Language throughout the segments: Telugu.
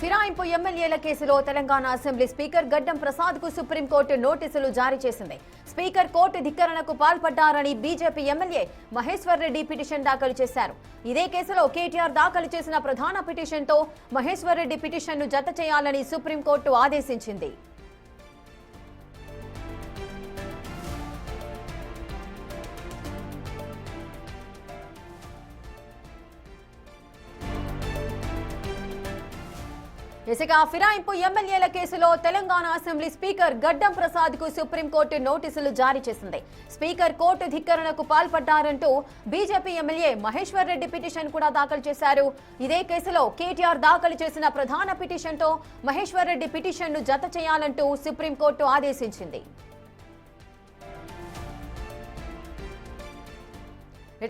ఫిరాయింపు ఎమ్మెల్యేల కేసులో తెలంగాణ అసెంబ్లీ స్పీకర్ గడ్డం ప్రసాద్ కు సుప్రీంకోర్టు నోటీసులు జారీ చేసింది. స్పీకర్ కోర్టు ధిక్కరణకు పాల్పడ్డారని BJP MLA Maheshwar Reddy petition దాఖలు చేశారు. ఇదే కేసులో కేటీఆర్ దాఖలు చేసిన ప్రధాన పిటిషన్తో మహేశ్వర్ రెడ్డి పిటిషన్ను జత చేయాలని సుప్రీంకోర్టు ఆదేశించింది. ఇసుక ఫిరాయింపు ఎమ్మెల్యేల కేసులో తెలంగాణ అసెంబ్లీ స్పీకర్ గడ్డం ప్రసాద్ కు సుప్రీంకోర్టు నోటీసులు జారీ చేసింది. స్పీకర్ కోర్టు ధిక్కరణకు పాల్పడ్డారంటూ BJP MLA Maheshwar Reddy petition కూడా దాఖలు చేశారు. ఇదే కేసులో కేటీఆర్ దాఖలు చేసిన ప్రధాన పిటిషన్తో మహేశ్వర్ రెడ్డి పిటిషన్ను జత చేయాలంటూ సుప్రీంకోర్టు ఆదేశించింది.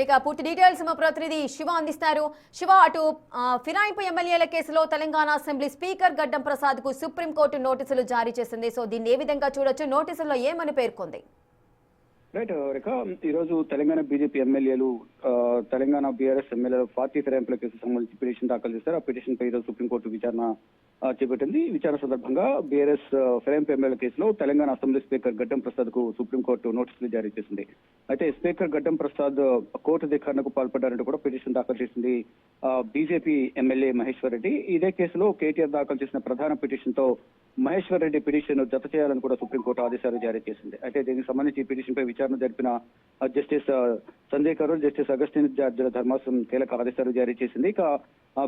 ఇక పూర్తి డీటెయిల్స్ మా ప్రతినిధి శివ అందిస్తారు. శివ, అటు ఫిరాయింపు ఎమ్మెల్యేల కేసులో తెలంగాణ అసెంబ్లీ స్పీకర్ గడ్డం ప్రసాద్ కు సుప్రీంకోర్టు నోటీసులు జారీ చేసింది. సో దీన్ని ఏ విధంగా చూడొచ్చు? నోటీసుల్లో ఏమని పేర్కొంది? రైట్ రేఖ, ఈ రోజు తెలంగాణ బీజేపీ ఎమ్మెల్యేలు తెలంగాణ బీఆర్ఎస్ ఎమ్మెల్యేలు పార్టీ ఫిరాయింపుల కేసుకు సంబంధించి పిటిషన్ దాఖలు చేశారు. ఆ పిటిషన్ పై ఈరోజు సుప్రీంకోర్టు విచారణ చేపట్టింది. విచారణ సందర్భంగా బీఆర్ఎస్ ఫిరాయింపు ఎమ్మెల్యే కేసులో తెలంగాణ అసెంబ్లీ స్పీకర్ గడ్డం ప్రసాద్ కు సుప్రీంకోర్టు నోటీసులు జారీ చేసింది. అయితే స్పీకర్ గడ్డం ప్రసాద్ కోర్టు ధిక్కరణకు పాల్పడ్డారంటూ కూడా పిటిషన్ దాఖలు చేసింది బీజేపీ ఎమ్మెల్యే మహేశ్వర్ రెడ్డి. ఇదే కేసులో కేటీఆర్ దాఖలు చేసిన ప్రధాన పిటిషన్ తో మహేశ్వర్ రెడ్డి పిటిషన్ జత చేయాలని కూడా సుప్రీంకోర్టు ఆదేశాలు జారీ చేసింది. అయితే దీనికి సంబంధించి ఈ పిటిషన్ పై విచారణ జరిపిన justice Sanjay Karol, justice Augustine జడ్జిల ధర్మాసనం కీలక ఆదేశాలు జారీ చేసింది. ఇక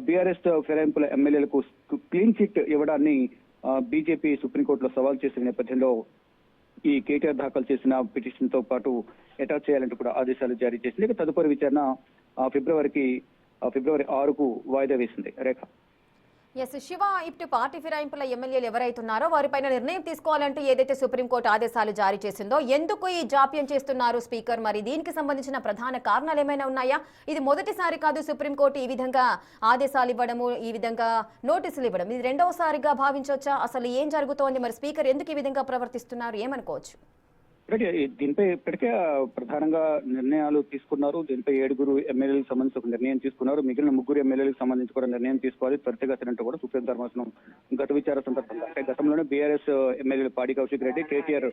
బీఆర్ఎస్ ఫిరాయింపుల ఎమ్మెల్యేలకు క్లీన్ చిట్ ఇవ్వడాన్ని బీజేపీ సుప్రీంకోర్టులో సవాల్ చేసిన నేపథ్యంలో ఈ కేటీఆర్ దాఖలు చేసిన పిటిషన్ తో పాటు అటాచ్ చేయాలంటూ కూడా ఆదేశాలు జారీ చేసింది. ఇక తదుపరి విచారణ ఫిబ్రవరి 6కు వాయిదా వేసింది. రేఖ. ఎస్ శివ, ఇటు పార్టీ ఫిరాయింపుల ఎమ్మెల్యేలు ఎవరైతున్నారో వారిపైన నిర్ణయం తీసుకోవాలంటూ ఏదైతే సుప్రీంకోర్టు ఆదేశాలు జారీ చేసిందో ఎందుకు ఈ జాప్యం చేస్తున్నారు స్పీకర్? మరి దీనికి సంబంధించిన ప్రధాన కారణాలు ఏమైనా ఉన్నాయా? ఇది మొదటిసారి కాదు సుప్రీంకోర్టు ఈ విధంగా ఆదేశాలు ఇవ్వడము, ఈ విధంగా నోటీసులు ఇవ్వడం. ఇది రెండవసారిగా భావించవచ్చా? అసలు ఏం జరుగుతోంది? మరి స్పీకర్ ఎందుకు ఈ విధంగా ప్రవర్తిస్తున్నారు? ఏమనుకోవచ్చు? దీనిపై ఇప్పటికే ప్రధానంగా నిర్ణయాలు తీసుకున్నారు. దీనిపై 7 ఎమ్మెల్యేలకు సంబంధించి ఒక నిర్ణయం తీసుకున్నారు. మిగిలిన 3 ఎమ్మెల్యేలకు సంబంధించి కూడా నిర్ణయం తీసుకోవాలి త్వరితగతినంటూ కూడా సుప్రీం ధర్మాసనం గత విచారణ సందర్భంగా, అంటే గతంలోనే బీఆర్ఎస్ ఎమ్మెల్యేలు పాడి కౌశిక్ రెడ్డి, కేటీఆర్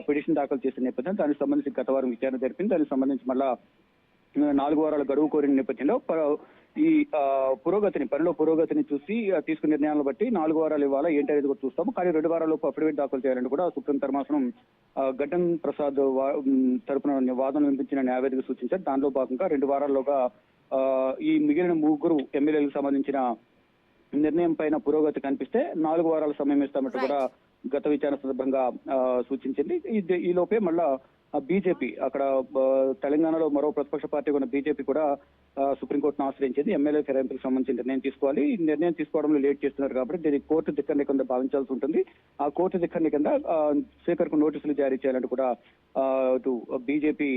పిటిషన్ దాఖలు చేసిన నేపథ్యం దానికి సంబంధించి గత వారం విచారణ జరిపింది. దానికి సంబంధించి మళ్ళా 4 వారాల గడువు కోరిన నేపథ్యంలో ఈ పనిలో పురోగతిని చూసి తీసుకున్న నిర్ణయాలను బట్టి 4 వారాలు ఇవ్వాలా ఏంటి అనేది కూడా చూస్తాము. కానీ 2 వారాల్లోపు అఫిడవిట్ దాఖలు చేయాలని కూడా సుప్రీం ధర్మాసనం గడ్డం ప్రసాద్ తరపున వాదన వినిపించిన న్యాయవాదిగా సూచించారు. దానిలో భాగంగా 2 వారాల్లోగా ఈ మిగిలిన 3 ఎమ్మెల్యేలకు సంబంధించిన నిర్ణయం పైన పురోగతి కనిపిస్తే 4 వారాల సమయం ఇస్తామంటూ కూడా గత విచారణ సందర్భంగా సూచించింది. ఈ లోపే మళ్ళా బీజేపీ అక్కడ తెలంగాణలో మరో ప్రతిపక్ష పార్టీ ఉన్న బీజేపీ కూడా సుప్రీంకోర్టును ఆశ్రయించింది. ఎమ్మెల్యే ఫిరాయింపులకు సంబంధించి నిర్ణయం తీసుకోవాలి, ఈ నిర్ణయం తీసుకోవడంలో లేట్ చేస్తున్నారు కాబట్టి దీనికి కోర్టు ధిక్కరణ కింద భావించాల్సి ఉంటుంది. ఆ కోర్టు ధిక్కరణ కింద స్పీకర్ కు నోటీసులు జారీ చేయాలంటూ కూడా ఇటు బీజేపీ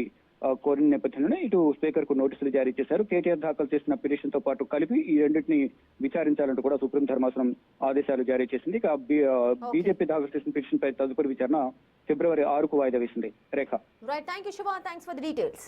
కోరిన నేపథ్యంలోనే ఇటు స్పీకర్ కు నోటీసులు జారీ చేశారు. కేటీఆర్ దాఖలు చేసిన పిటిషన్ తో పాటు కలిపి ఈ రెండింటిని విచారించాలంటూ కూడా సుప్రీం ధర్మాసనం ఆదేశాలు జారీ చేసింది. ఇక బీజేపీ దాఖలు చేసిన పిటిషన్ పై తదుపరి విచారణ ఫిబ్రవరి 6కు వాయిదా వేసింది. Rekha. Right, thank you Shiva, thanks for the details.